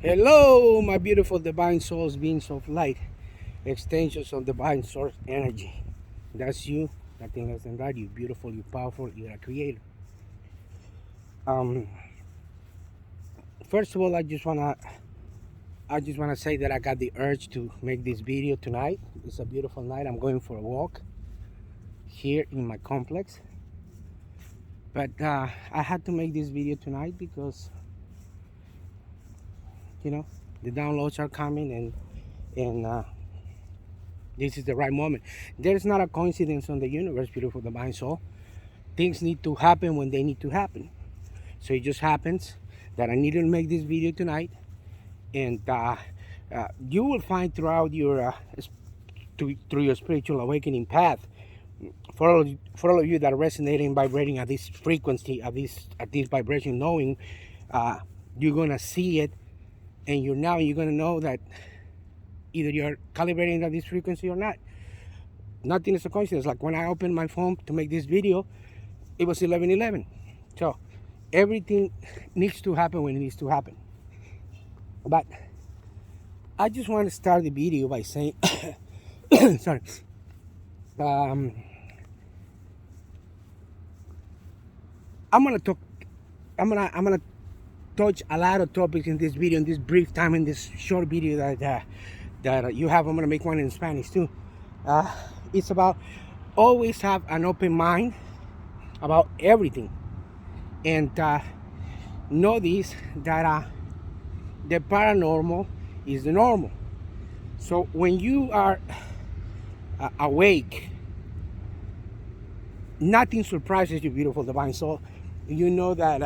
Hello, my beautiful divine souls, beings of light, extensions of divine source energy. That's you, nothing less than that. You're beautiful, you're powerful, you're a creator. Um, First of all, I just wanna say that I got the urge to make this video tonight. It's a beautiful night. I'm going for a walk here in my complex, but I had to make this video tonight because you know the downloads are coming and this is the right moment. There's not a coincidence on the universe, beautiful divine soul. Things need to happen when they need to happen. So it just happens that I needed to make this video tonight, and you will find throughout your through your spiritual awakening path, for all of you that are resonating, vibrating at this frequency, at this vibration, knowing you're gonna see it, and you're gonna know that either you're calibrating at this frequency or not. Nothing is a coincidence. Like when I opened my phone to make this video, it was 11:11. So everything needs to happen when it needs to happen. But I just want to start the video by saying, sorry, I'm gonna talk. I'm gonna touch a lot of topics in this video, in this brief time, in this short video that you have. I'm gonna make one in Spanish too. It's about always have an open mind about everything, and know this, that the paranormal is the normal. So when you are awake, nothing surprises you, beautiful divine soul. You know that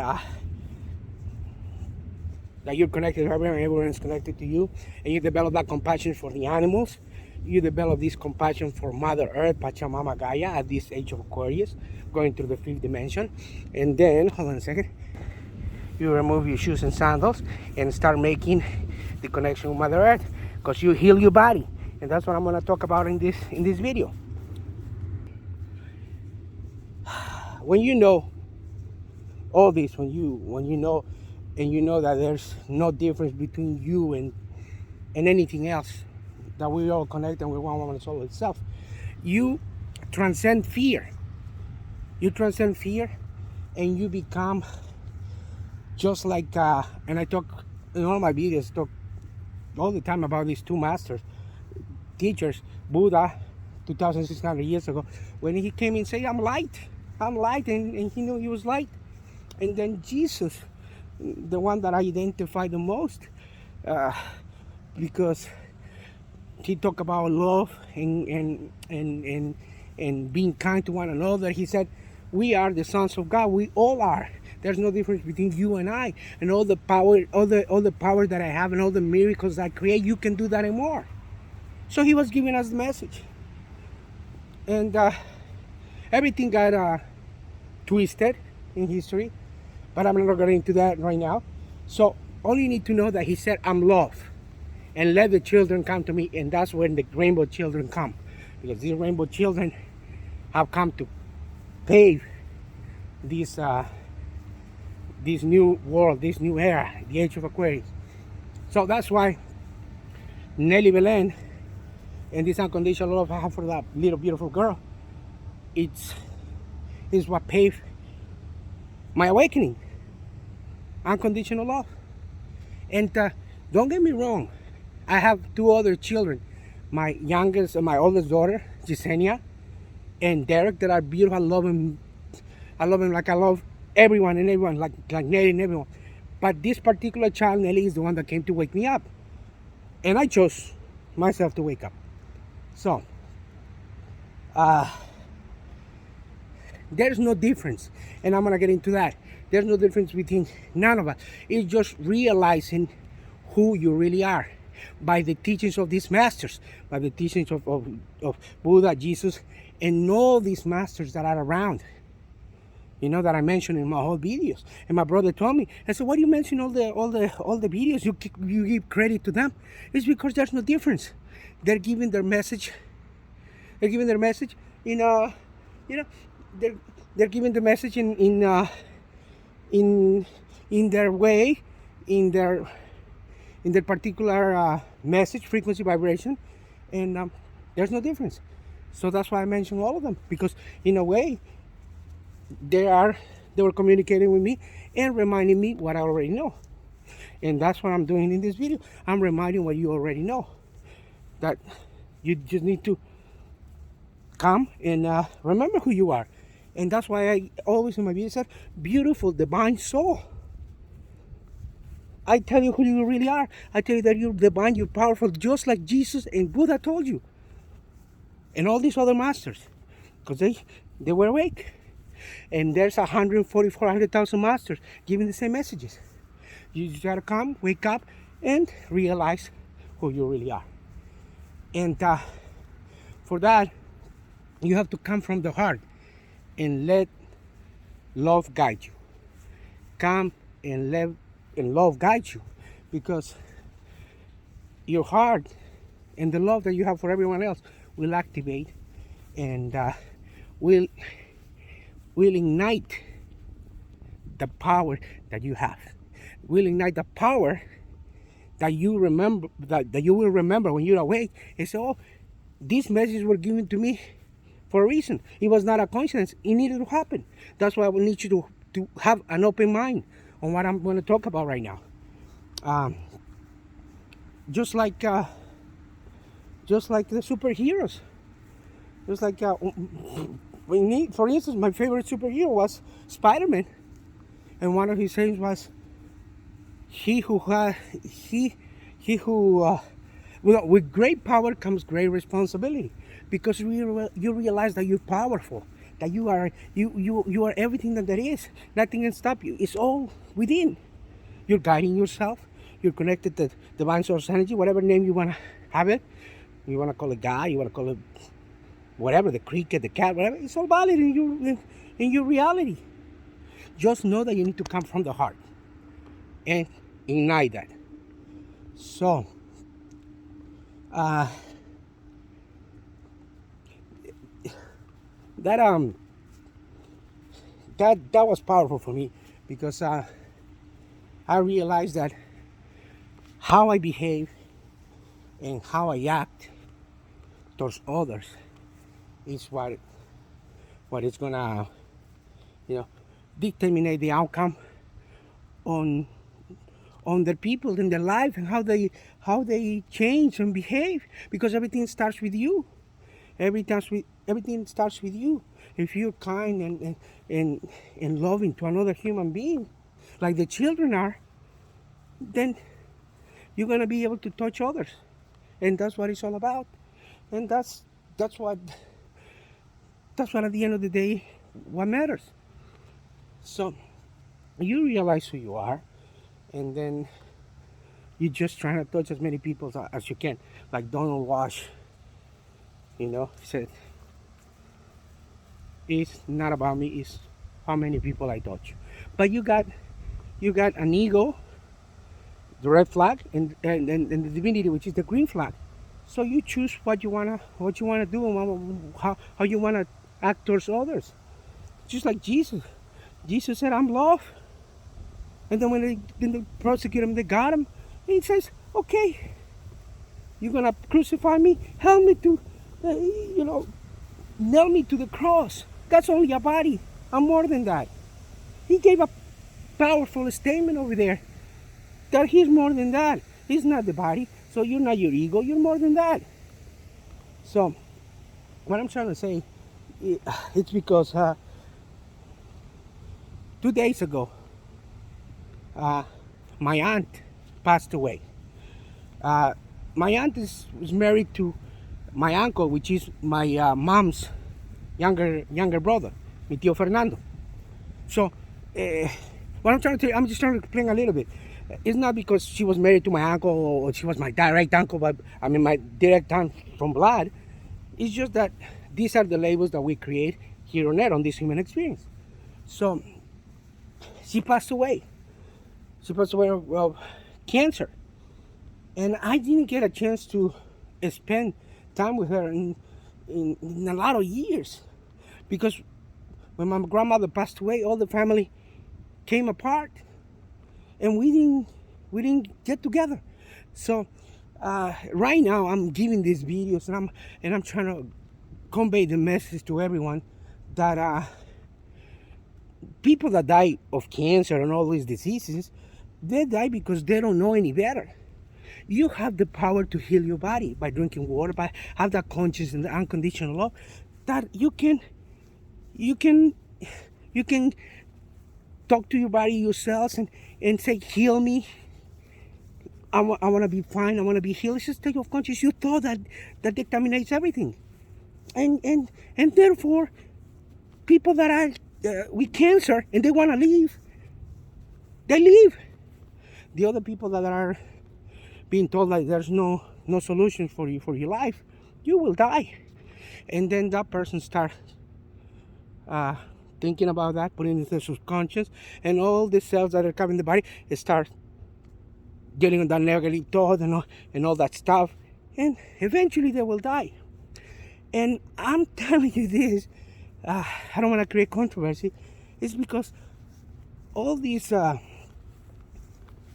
that you're connected to everyone, everyone is connected to you, and you develop that compassion for the animals. You develop this compassion for Mother Earth, Pachamama Gaia, at this age of Aquarius, going through the fifth dimension. And then, hold on a second, you remove your shoes and sandals and start making the connection with Mother Earth, because you heal your body. And that's what I'm going to talk about in this video. When you know all this, when you know, and you know that there's no difference between you and anything else, that we all connect and we're one woman soul itself, you transcend fear. You transcend fear, and you become just like, and I talk in all my videos, talk all the time about these two masters, teachers, Buddha, 2,600 years ago, when he came and said, I'm light, and he knew he was light. And then Jesus, the one that I identify the most, because he talked about love and being kind to one another. He said, we are the sons of God. We all are. There's no difference between you and I, and all the power, all the power that I have, and all the miracles I create. You can do that and more. So he was giving us the message, and everything got twisted in history, but I'm not going into that right now. So all you need to know that he said, I'm love, and let the children come to me. And that's when the rainbow children come, because these rainbow children have come to pave this new world, this new era, the age of Aquarius. So that's why Nelly Belen and this unconditional love I have for that little beautiful girl, it's what paved my awakening. Unconditional love. And don't get me wrong, I have two other children, my youngest and my oldest daughter, Yesenia, and Derek, that are beautiful. I love him like I love everyone, like Nelly and everyone. But this particular child, Nelly, is the one that came to wake me up, and I chose myself to wake up. So there's no difference, and I'm gonna get into that. There's no difference between none of us. It's just realizing who you really are by the teachings of these masters, by the teachings of Buddha, Jesus, and all these masters that are around, that I mentioned in my whole videos. And my brother told me, I said, why do you mention all the videos? You give credit to them. It's because there's no difference. They're giving their message. They're giving their message they're giving the message in their way, in their in that particular message, frequency, vibration, and there's no difference. So that's why I mentioned all of them, because in a way they were communicating with me and reminding me what I already know. And that's what I'm doing in this video. I'm reminding what you already know, that you just need to come and remember who you are. And that's why I always in my video said, beautiful divine soul. I tell you who you really are. I tell you that you're divine, you're powerful, just like Jesus and Buddha told you, and all these other masters, because they were awake. And there's 144,000 masters giving the same messages. You just gotta come, wake up, and realize who you really are. And for that, you have to come from the heart and let love guide you. Come and let love guide you, because your heart and the love that you have for everyone else will activate and will ignite the power that you have. Will ignite the power that you remember, that you will remember when you're awake and say, oh, these messages were given to me for a reason. It was not a coincidence. It needed to happen. That's why I will need you to have an open mind on what I'm going to talk about right now. Just like the superheroes. Just like for instance, my favorite superhero was Spider-Man, and one of his sayings was, with great power comes great responsibility, because you realize that you're powerful, that you are everything that there is. Nothing can stop you. It's all within. You're guiding yourself. You're connected to divine source energy, whatever name you want to have it. You want to call it God, you want to call it whatever, the cricket, the cat, whatever. It's all valid in your reality. Just know that you need to come from the heart and ignite that. So that was powerful for me, because I realized that how I behave and how I act towards others is what is gonna, determine the outcome on the people in their life, and how they change and behave, because everything starts with you. Everything starts with you. If you're kind and loving to another human being, like the children are, then you're gonna be able to touch others, and that's what it's all about. And that's what at the end of the day, what matters. So you realize who you are, and then you're just trying to touch as many people as you can. Like Donald Wash, said, it's not about me, it's how many people I touch. But you got an ego, the red flag, and the divinity, which is the green flag. So you choose what you wanna do, and how you wanna act towards others. Just like Jesus. Jesus said, I'm love. And then when they prosecute him, they got him. And he says, okay, you're gonna crucify me, help me to, nail me to the cross. That's only a body. I'm more than that. He gave a powerful statement over there that he's more than that. He's not the body. So you're not your ego, you're more than that. So what I'm trying to say, it's because 2 days ago, my aunt passed away. My aunt was married to my uncle, which is my mom's younger brother, mi tío Fernando. So what I'm trying to tell you, I'm just trying to explain a little bit. It's not because she was married to my uncle or she was my direct uncle, but I mean my direct aunt from blood. It's just that these are the labels that we create here on Earth, on this human experience. So she passed away. She passed away of cancer. And I didn't get a chance to spend time with her in a lot of years. Because when my grandmother passed away, all the family came apart. And we didn't get together. So right now I'm giving these videos, and I'm trying to convey the message to everyone that people that die of cancer and all these diseases, they die because they don't know any better. You have the power to heal your body by drinking water, by have that conscious and the unconditional love that you can you can talk to your body yourselves and say, heal me. I want to be fine. I want to be healed. It's just state of conscious. You thought that determines everything, and therefore, people that are with cancer and they want to leave, they leave. The other people that are being told that there's no solution for your life, you will die, and then that person starts thinking about that, putting it in their subconscious, and all the cells that are covering the body start getting on that negative thought and all that stuff, and eventually they will die. And I'm telling you this, I don't want to create controversy. It's because all these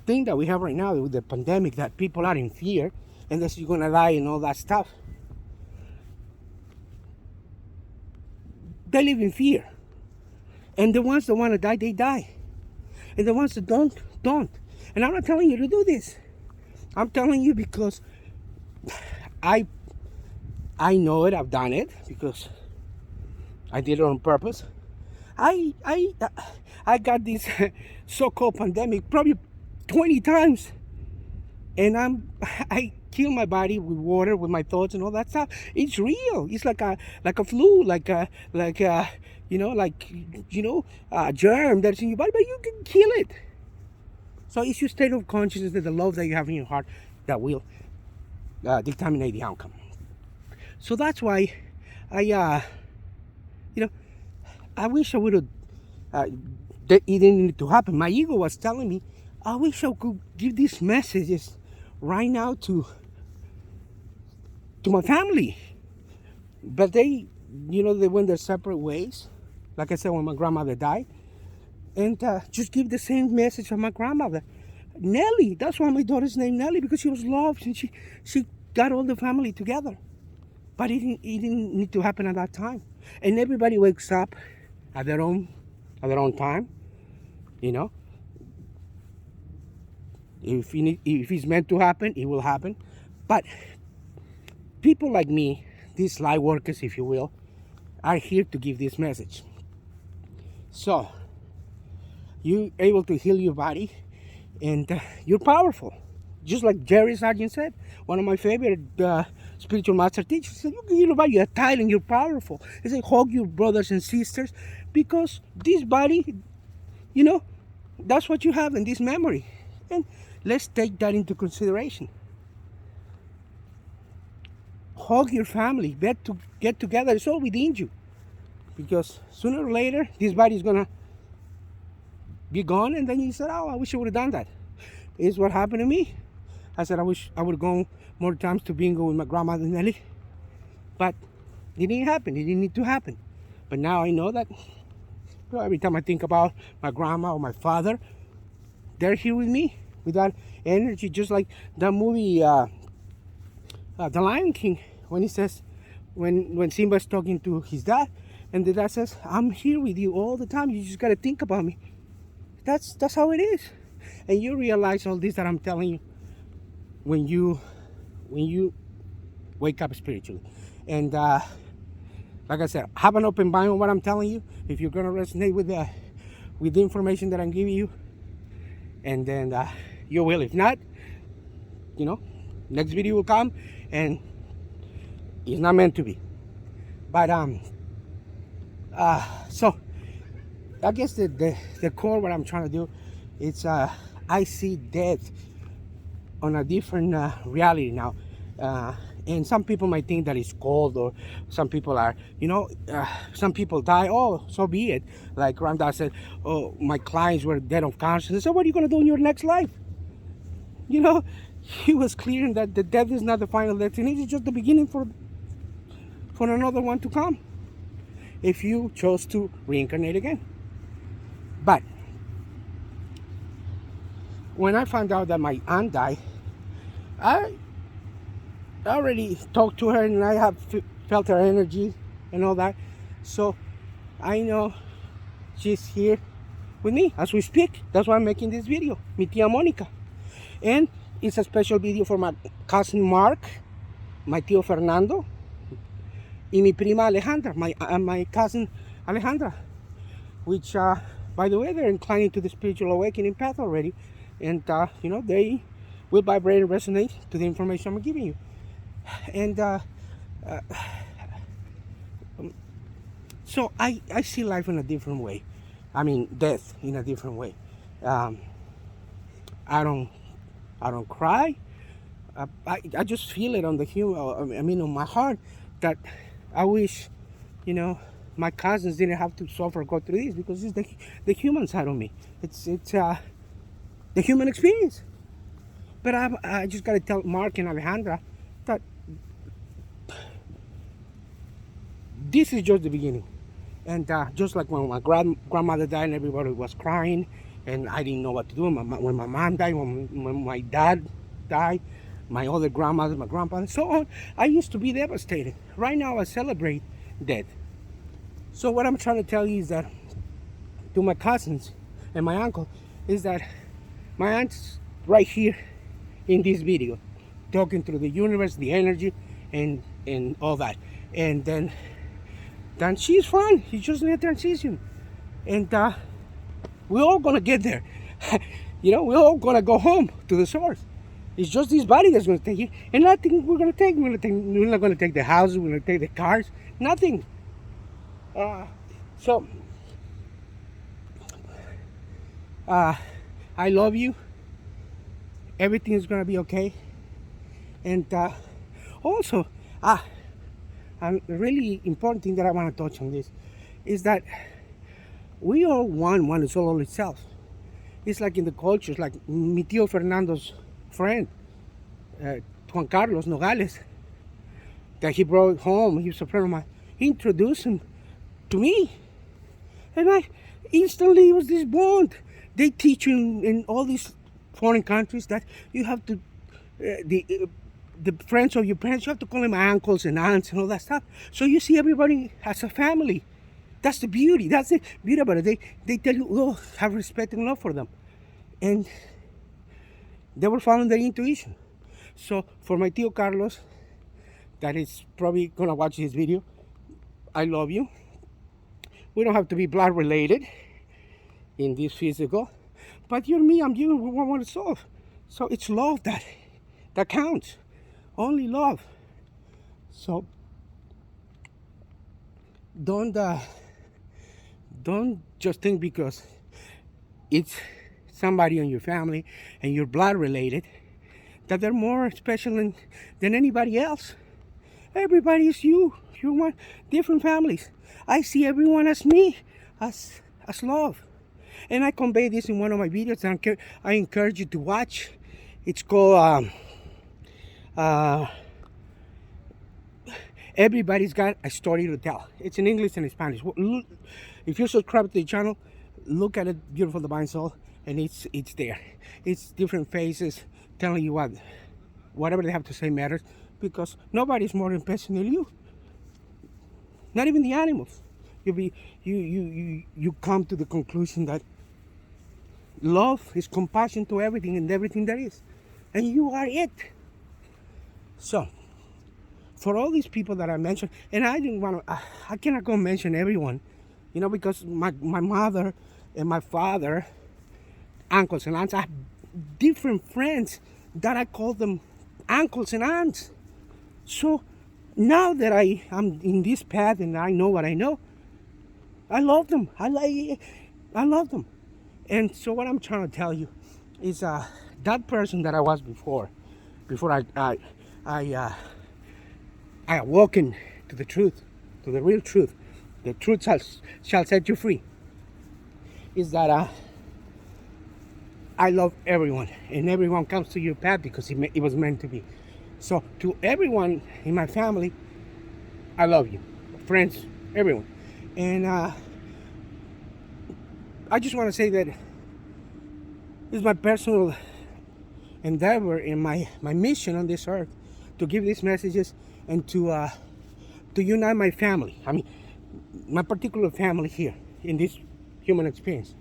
thing that we have right now with the pandemic, that people are in fear and that you're gonna die and all that stuff. They live in fear, and the ones that want to die, they die, and the ones that don't. And I'm not telling you to do this. I'm telling you because I know it. I've done it because I did it on purpose. I got this so-called pandemic probably 20 times, and I kill my body with water, with my thoughts and all that stuff. It's real. It's like a flu, like a germ that's in your body, but you can kill it. So it's your state of consciousness, that the love that you have in your heart, that will determine the outcome. So that's why I wish I would have. It didn't need to happen. My ego was telling me, I wish I could give these messages right now to my family, but they went their separate ways. Like I said, when my grandmother died, and just give the same message to my grandmother, Nellie. That's why my daughter's named Nellie, because she was loved and she got all the family together. But it didn't need to happen at that time. And everybody wakes up at their own time. If it's meant to happen, it will happen. But people like me, these light workers, if you will, are here to give this message. So you're able to heal your body, and you're powerful. Just like Jerry Sargent said, one of my favorite spiritual master teachers, he said, you can heal your body, you're tired and you're powerful. He said, hug your brothers and sisters, because this body, that's what you have in this memory. And let's take that into consideration. Hug your family, get together. It's all within you, because sooner or later this body is gonna be gone, and then you said, oh, I wish I would have done that. It's what happened to me. I said, I wish I would have gone more times to bingo with my grandmother Nelly, but it didn't happen. It didn't need to happen. But now I know that every time I think about my grandma or my father, they're here with me with that energy, just like that movie, The Lion King, when he says, when Simba's talking to his dad, and the dad says, I'm here with you all the time. You just got to think about me. That's how it is. And you realize all this that I'm telling you when you wake up spiritually. And like I said, have an open mind on what I'm telling you. If you're gonna resonate with the information that I'm giving you, and then you will. If not, next video will come, and it's not meant to be. But so I guess the core, what I'm trying to do, it's I see death on a different reality now. And some people might think that it's cold, or some people are, some people die. Oh, so be it. Like Ramdas said, oh, my clients were dead of conscience. So what are you going to do in your next life? He was clear that the death is not the final destination. It's just the beginning for another one to come, if you chose to reincarnate again. But when I found out that my aunt died, I already talked to her and I have felt her energy and all that. So I know she's here with me as we speak. That's why I'm making this video. Mi tía Mónica. And it's a special video for my cousin Mark, my tío Fernando, y mi prima Alejandra, my cousin Alejandra, which, by the way, they're inclining to the spiritual awakening path already. And, they will vibrate and resonate to the information I'm giving you. And so I see life in a different way. I mean, death in a different way. I don't cry. I just feel it on the on my heart, that I wish, my cousins didn't have to suffer, go through this, because it's the human side of me. It's the human experience. But I just gotta tell Mark and Alejandra that this is just the beginning. And just like when my grandmother died and everybody was crying, and I didn't know what to do. When my mom died, when my dad died, my other grandmother, my grandpa, and so on, I used to be devastated. Right now, I celebrate death. So what I'm trying to tell you is that, to my cousins and my uncle, is that my aunt's right here in this video, talking through the universe, the energy, and all that. And then she's fine. She's just in a transition. And we're all gonna get there. We're all gonna go home to the source. It's just this body that's gonna take you, and nothing we're gonna take. We're not gonna take the houses. We're gonna take the cars. Nothing. So I love you. Everything is gonna be okay. And also, a really important thing that I want to touch on this is that we are one is all itself. It's like in the cultures, like mi tío Fernando's friend, Juan Carlos Nogales, that he brought home. He was a friend of mine. He introduced him to me, and I instantly, it was this bond. They teach you in all these foreign countries that you have to the friends of your parents, you have to call them uncles and aunts and all that stuff. So you see everybody as a family. That's the beauty. That's the beauty about it. They tell you, oh, have respect and love for them. And they were following their intuition. So for my tío Carlos, that is probably going to watch this video, I love you. We don't have to be blood related in this physical. But you're me, I'm you, we're one soul. So it's love that counts. Only love. So don't just think because it's somebody in your family and you're blood related that they're more special than anybody else. Everybody is you. You're one. Different families. I see everyone as me, as love. And I convey this in one of my videos that I encourage you to watch. It's called Everybody's Got a Story to Tell. It's in English and in Spanish. If you subscribe to the channel, look at it, Beautiful Divine Soul, and it's there. It's different faces telling you whatever they have to say matters, because nobody's more important than you. Not even the animals. You come to the conclusion that love is compassion to everything and everything there is, and you are it. So, for all these people that I mentioned, and I didn't want to, I cannot go mention everyone, because my mother and my father, uncles and aunts, I have different friends that I call them uncles and aunts. So now that I'm in this path and I know what I know, I love them. I love them. And so what I'm trying to tell you is that person that I was before I awoken to the truth, to the real truth. The truth shall set you free. Is that I love everyone, and everyone comes to your path because it was meant to be. So to everyone in my family, I love you, friends, everyone. And I just want to say that it's my personal endeavor in my mission on this earth to give these messages and to unite my family. I mean, my particular family here in this human experience,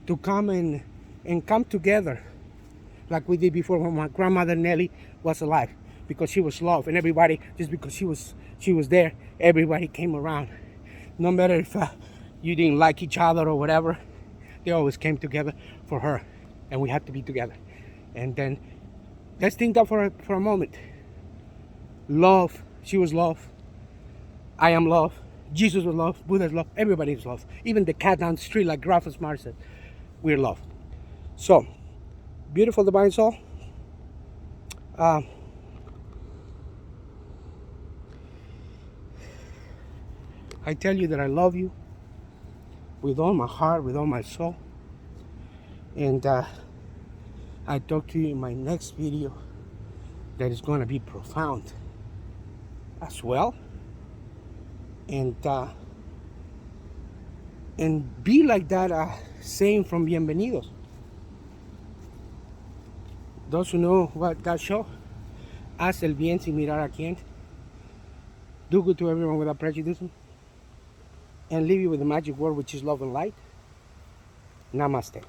to come and come together like we did before when my grandmother Nellie was alive, because she was loved, and everybody, just because she was there, everybody came around. No matter if you didn't like each other or whatever, they always came together for her, and we had to be together. And then let's think that for a moment. Love, she was love. I am love. Jesus was love. Buddha is love. Everybody is love. Even the cat down the street, like Graf Smart said, we're love. So, beautiful divine soul. I tell you that I love you with all my heart, with all my soul. And I talk to you in my next video that is going to be profound as well. And be like that saying from Bienvenidos. Those who know what that show, haz el bien sin mirar a quién. Do good to everyone without prejudice. And leave you with the magic word, which is love and light. Namaste.